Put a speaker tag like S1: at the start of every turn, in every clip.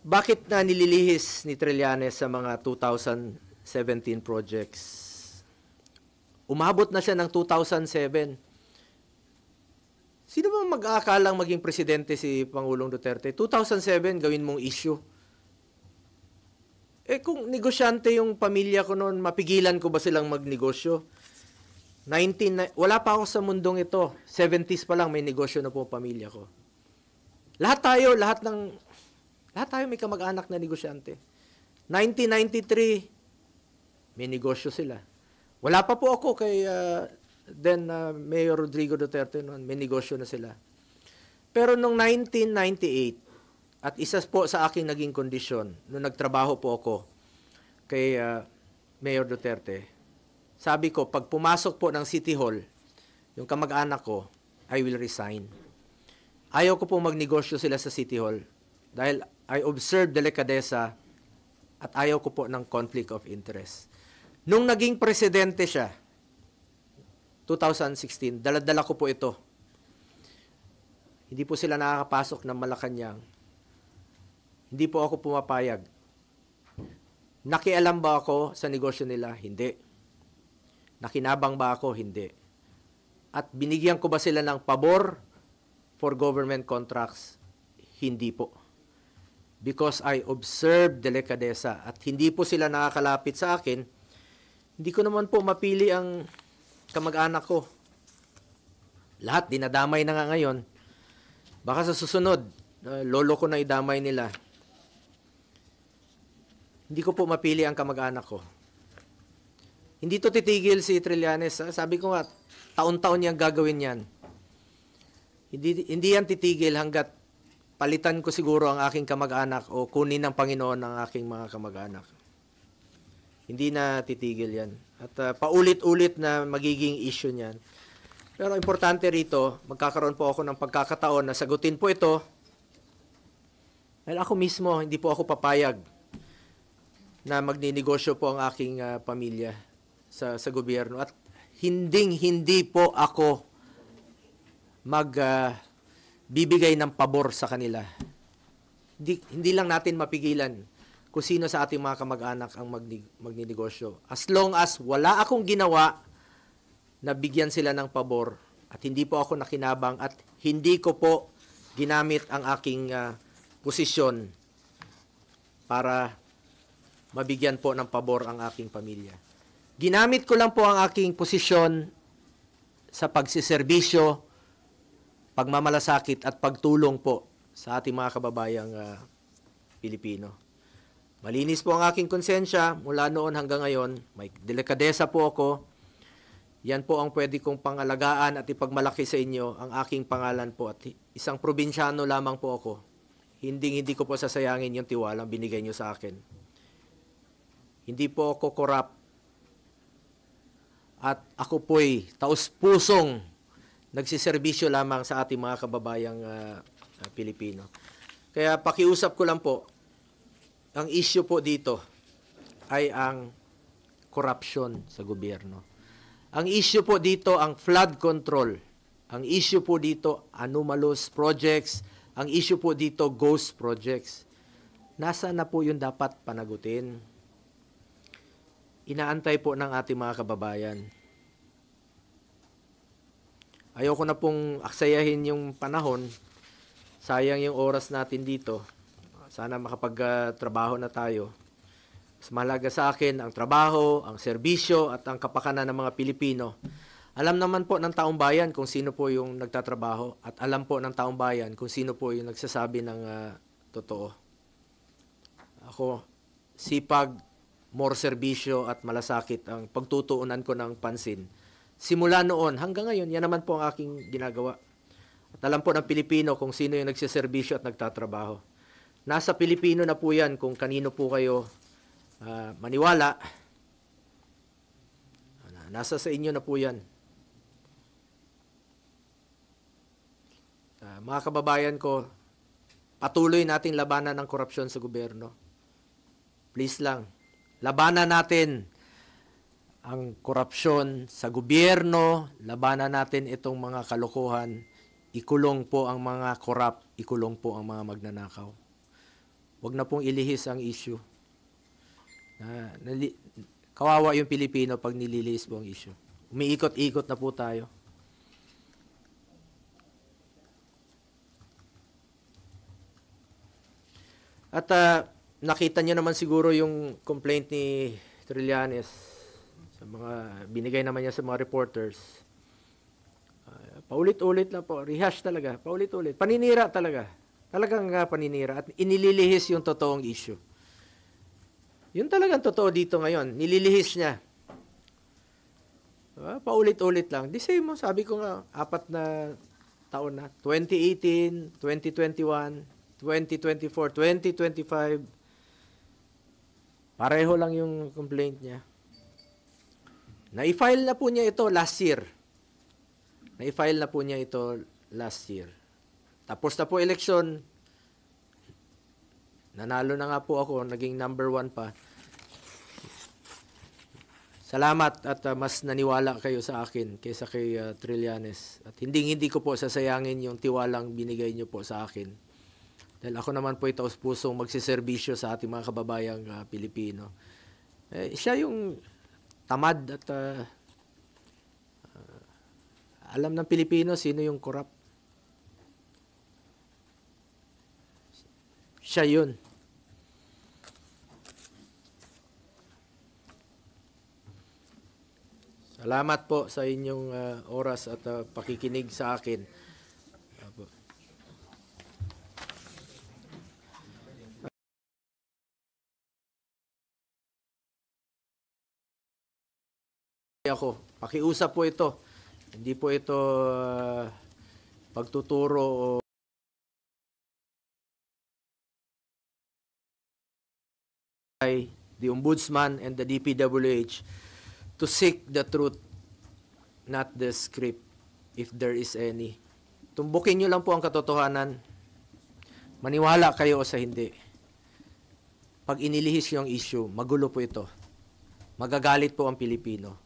S1: Bakit na nililihis ni Trillanes sa mga 2017 projects? Umabot na siya ng 2007. Sino bang mag-aakalang maging presidente si Pangulong Duterte? 2007, gawin mong issue. Eh kung negosyante yung pamilya ko noon, mapigilan ko ba silang magnegosyo? Wala pa ako sa mundong ito. 70s pa lang may negosyo na po pamilya ko. Lahat tayo may kamag-anak na negosyante. 1993, may negosyo sila. Wala pa po ako kay Mayor Rodrigo Duterte noon, may negosyo na sila. Pero noong 1998, at isa po sa aking naging kondisyon, nung nagtrabaho po ako kay Mayor Duterte, sabi ko, pag pumasok po ng City Hall, yung kamag-anak ko, I will resign. Ayaw ko po magnegosyo sila sa City Hall dahil I observe delikadesa at ayaw ko po ng conflict of interest. Nung naging presidente siya, 2016, dala-dala ko po ito. Hindi po sila nakakapasok ng Malacanang. Hindi po ako pumapayag. Nakialam ba ako sa negosyo nila? Hindi. Nakinabang ba ako? Hindi. At binigyan ko ba sila ng pabor for government contracts? Hindi po. Because I observed delikadesa at hindi po sila nakakalapit sa akin, hindi ko naman po mapili ang kamag-anak ko. Lahat, dinadamay na nga ngayon. Baka sa susunod, lolo ko na idamay nila. Hindi ko po mapili ang kamag-anak ko. Hindi to titigil si Trillanes. Sabi ko nga, taon-taon niyang gagawin yan. Hindi yan titigil hanggat palitan ko siguro ang aking kamag-anak o kunin ng Panginoon ang aking mga kamag-anak. Hindi na titigil yan. At paulit-ulit na magiging issue niyan. Pero importante rito, magkakaroon po ako ng pagkakataon na sagutin po ito. Dahil ako mismo, hindi po ako papayag na magninegosyo po ang aking pamilya sa gobyerno. At hindi po ako magbibigay ng pabor sa kanila. Hindi lang natin mapigilan kung sino sa ating mga kamag-anak ang magninegosyo. As long as wala akong ginawa na bigyan sila ng pabor at hindi po ako nakinabang at hindi ko po ginamit ang aking posisyon para mabigyan po ng pabor ang aking pamilya. Ginamit ko lang po ang aking posisyon sa pagsiserbisyo, pagmamalasakit at pagtulong po sa ating mga kababayang Pilipino. Malinis po ang aking konsensya mula noon hanggang ngayon. May delikadesa po ako. Yan po ang pwede kong pangalagaan at ipagmalaki sa inyo ang aking pangalan po. At isang probinsyano lamang po ako. Hindi ko po sasayangin yung tiwalang binigay nyo sa akin. Hindi po ako korap. At ako po'y taus-pusong nagsiservisyo lamang sa ating mga kababayang Pilipino. Kaya pakiusap ko lang po, ang issue po dito ay ang corruption sa gobyerno. Ang issue po dito ang flood control. Ang issue po dito anomalous projects. Ang issue po dito ghost projects. Nasaan na po yung dapat panagutin? Inaantay po ng ating mga kababayan. Ayoko na pong aksayahin yung panahon. Sayang yung oras natin dito. Sana makapagtrabaho na tayo. Mas mahalaga sa akin ang trabaho, ang serbisyo at ang kapakanan ng mga Pilipino. Alam naman po ng taong bayan kung sino po yung nagtatrabaho at alam po ng taong bayan kung sino po yung nagsasabi ng totoo. Ako, sipag, more serbisyo at malasakit ang pagtutuunan ko ng pansin. Simula noon hanggang ngayon, yan naman po ang aking ginagawa. At alam po ng Pilipino kung sino yung nagsiservisyo at nagtatrabaho. Nasa Pilipino na po yan kung kanino po kayo maniwala. Nasa sa inyo na po yan. Mga kababayan ko, patuloy nating labanan ang korupsyon sa gobyerno. Please lang, labanan natin ang korupsyon sa gobyerno, labanan natin itong mga kalokohan, ikulong po ang mga korap, ikulong po ang mga magnanakaw. Huwag na pong ilihis ang issue. Kawawa yung Pilipino pag nililihis po ang issue. Umiikot-ikot na po tayo. At nakita niyo naman siguro yung complaint ni Trillanes sa mga binigay naman niya sa mga reporters. Paulit-ulit na po, rehash talaga, paulit-ulit. Paninira talaga. Talagang paninira at inililihis yung totoong issue. Yun talagang totoo dito ngayon. Nililihis niya. Paulit-ulit lang. The same mo, sabi ko nga, 4 na taon na. 2018, 2021, 2024, 2025. Pareho lang yung complaint niya. Na-file na po niya ito last year. Na-file na po niya ito last year. Tapos na po election. Nanalo na nga po ako, naging number 1 pa. Salamat at mas naniwala kayo sa akin kaysa kay Trillanes. At hindi ko po sasayangin yung tiwalang binigay niyo po sa akin. Dahil ako naman po taos-pusong magsiservisyo sa ating mga kababayang Pilipino. Siya yung tamad at alam ng Pilipino sino yung corrupt. Siya yun. Salamat po sa inyong oras at pakikinig sa akin. Ako, pakiusap po ito. Hindi po ito pagtuturo o the Ombudsman and the DPWH to seek the truth, not the script, if there is any. Tumbukin nyo lang po ang katotohanan. Maniwala kayo o sa hindi. Pag inilihis yung issue, magulo po ito. Magagalit po ang Pilipino.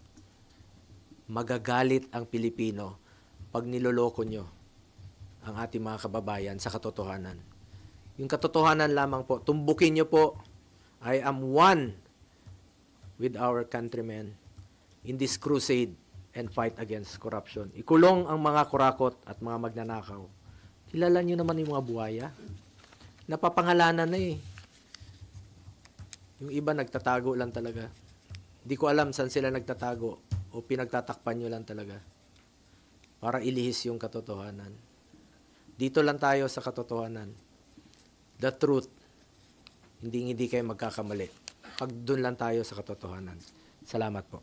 S1: Magagalit ang Pilipino pag niloloko nyo ang ating mga kababayan sa katotohanan. Yung katotohanan lamang po, tumbukin nyo po, I am one with our countrymen in this crusade and fight against corruption. Ikulong ang mga kurakot at mga magnanakaw. Kilala nyo naman yung mga buhaya. Napapangalanan na eh. Yung iba nagtatago lang talaga. Hindi ko alam saan sila nagtatago o pinagtatakpan nyo lang talaga para ilihis yung katotohanan. Dito lang tayo sa katotohanan. The truth. Hindi kayo magkakamali. Pag doon lang tayo sa katotohanan. Salamat po.